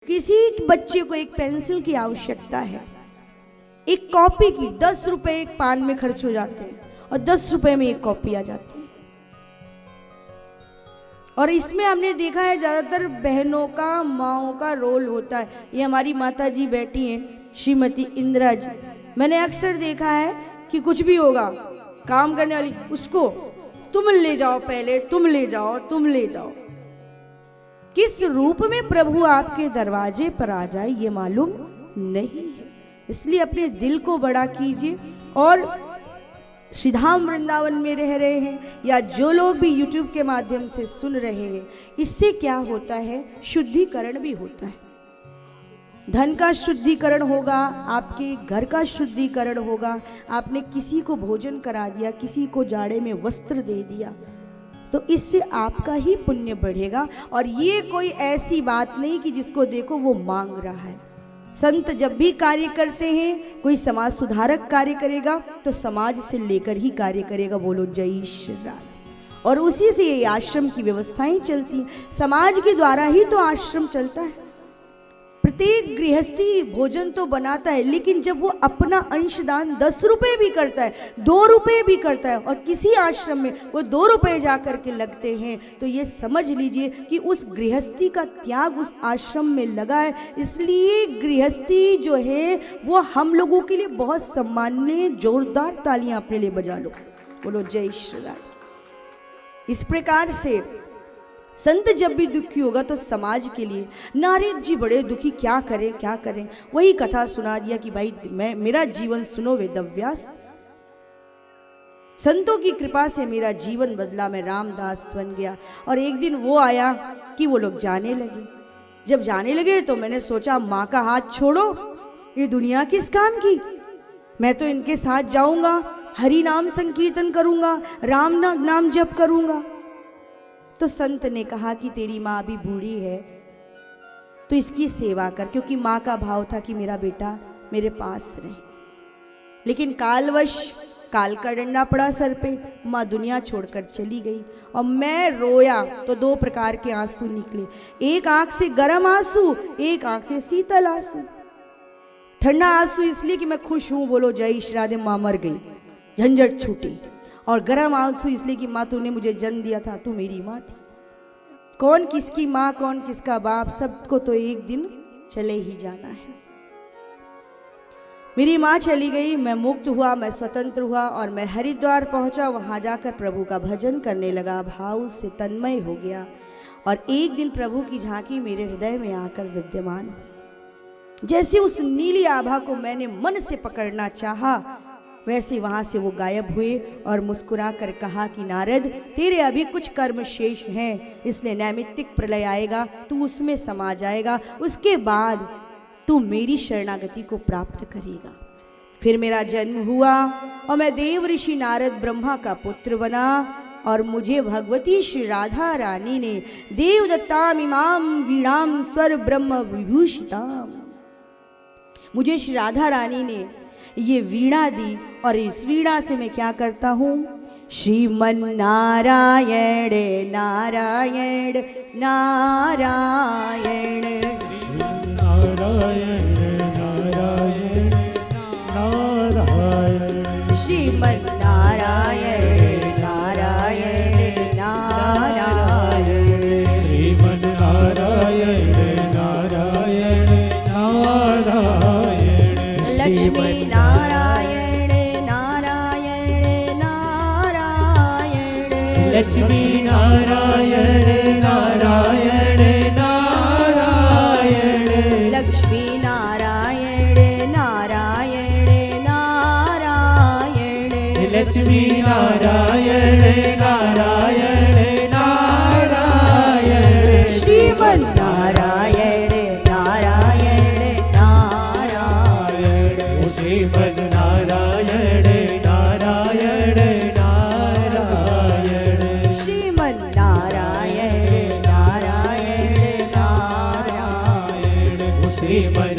किसी बच्चे को एक पेंसिल की आवश्यकता है, एक कॉपी की 10 रुपए एक पान में खर्च हो जाते हैं और 10 रुपए में एक कॉपी आ जाती है। और इसमें हमने देखा है ज्यादातर बहनों का, माओं का रोल होता है। ये हमारी माता जी बैठी हैं, श्रीमती इंदिरा जी। मैंने अक्सर देखा है कि कुछ भी होगा, काम करने वाली उसको तुम ले जाओ, पहले तुम ले जाओ, तुम ले जाओ। किस रूप में प्रभु आपके दरवाजे पर आ जाए ये मालूम नहीं है। इसलिए अपने दिल को बड़ा कीजिए। और श्रीधाम वृंदावन में रह रहे हैं या जो लोग भी YouTube के माध्यम से सुन रहे हैं, इससे क्या होता है, शुद्धिकरण भी होता है। धन का शुद्धिकरण होगा, आपके घर का शुद्धिकरण होगा। आपने किसी को भोजन करा दिया, किसी को जाड़े में वस्त्र दे दिया, तो इससे आपका ही पुण्य बढ़ेगा। और ये कोई ऐसी बात नहीं कि जिसको देखो वो मांग रहा है। संत जब भी कार्य करते हैं, कोई समाज सुधारक कार्य करेगा तो समाज से लेकर ही कार्य करेगा। बोलो जय श्री राधे। और उसी से ये आश्रम की व्यवस्थाएं चलती हैं। समाज के द्वारा ही तो आश्रम चलता है। प्रत्येक गृहस्थी भोजन तो बनाता है, लेकिन जब वो अपना अंशदान 10 रुपए भी करता है, 2 रुपए भी करता है, और किसी आश्रम में वो 2 रुपए जा करके लगते हैं, तो ये समझ लीजिए कि उस गृहस्थी का त्याग उस आश्रम में लगा है। इसलिए गृहस्थी जो है वो हम लोगों के लिए बहुत सम्माननीय। जोरदार तालियां अपने लिए बजा लो, बोलो जय श्री राधे। इस प्रकार से संत जब भी दुखी होगा तो समाज के लिए, नारद जी बड़े दुखी, क्या करें क्या करें। वही कथा सुना दिया कि भाई मेरा जीवन सुनो वेदव्यास। संतों की कृपा से मेरा जीवन बदला, मैं रामदास बन गया। और एक दिन वो आया कि वो लोग जाने लगे। जब जाने लगे तो मैंने सोचा, माँ का हाथ छोड़ो, ये दुनिया किस काम की। मैं तो इनके साथ जाऊंगा, हरि नाम संकीर्तन करूंगा, राम नाम जप करूंगा। तो संत ने कहा कि तेरी माँ अभी बूढ़ी है तो इसकी सेवा कर, क्योंकि माँ का भाव था कि मेरा बेटा मेरे पास रहे। लेकिन कालवश काल का डंडा पड़ा सर पे, माँ दुनिया छोड़कर चली गई। और मैं रोया तो 2 प्रकार के आंसू निकले, एक आंख से गर्म आंसू, एक आंख से शीतल आंसू। ठंडा आंसू इसलिए कि मैं खुश हूं, बोलो जय श्री राधे, माँ मर गई, झंझट छूटी। और गर्म आंसू इसलिए कि माँ तूने मुझे जन्म दिया था, तू मेरी माँ थी। कौन किसकी माँ, कौन किसका बाप, सबको तो एक दिन चले ही जाना है। मेरी माँ चली गई, मैं मुक्त हुआ, मैं स्वतंत्र हुआ और मैं हरिद्वार पहुंचा। वहां जाकर प्रभु का भजन करने लगा, भाव से तन्मय हो गया। और एक दिन प्रभु की झांकी मेरे हृदय में आकर विद्यमान हुई। जैसे उस नीली आभा को मैंने मन से पकड़ना चाहा, वैसे वहां से वो गायब हुए और मुस्कुरा कर कहा कि नारद, तेरे अभी कुछ कर्म शेष हैं, इसलिए नैमित्तिक प्रलय आएगा, तू उसमें समा जाएगा। उसके बाद तू मेरी शरणागति को प्राप्त करेगा। फिर मेरा जन्म हुआ और मैं देव ऋषि नारद ब्रह्मा का पुत्र बना। और मुझे भगवती श्री राधा रानी ने देवदत्ताम इमाम वीणाम स्वर ब्रह्म विभूषिताम, मुझे श्री राधा रानी ने ये वीणा दी। और इस वीणा से मैं क्या करता हूँ, श्रीमन नारायण नारायण नारायण, नारायण नारायण नारायण, श्रीमन नारायण नारायण नारायण, श्रीमन नारायण नारायण नारायण, लक्ष्मी नारायण नारायण नारायण, लक्ष्मी नारायण नारायण नारायण, लक्ष्मी नारायण नारायण नारायण, लक्ष्मी नारायण नारायण नारायण, श्रीमन नारायण नारायण नारायण, श्रीमन नारायण नारायण नारायण, श्रीमन नारायण नारायण नारायण, श्रीमन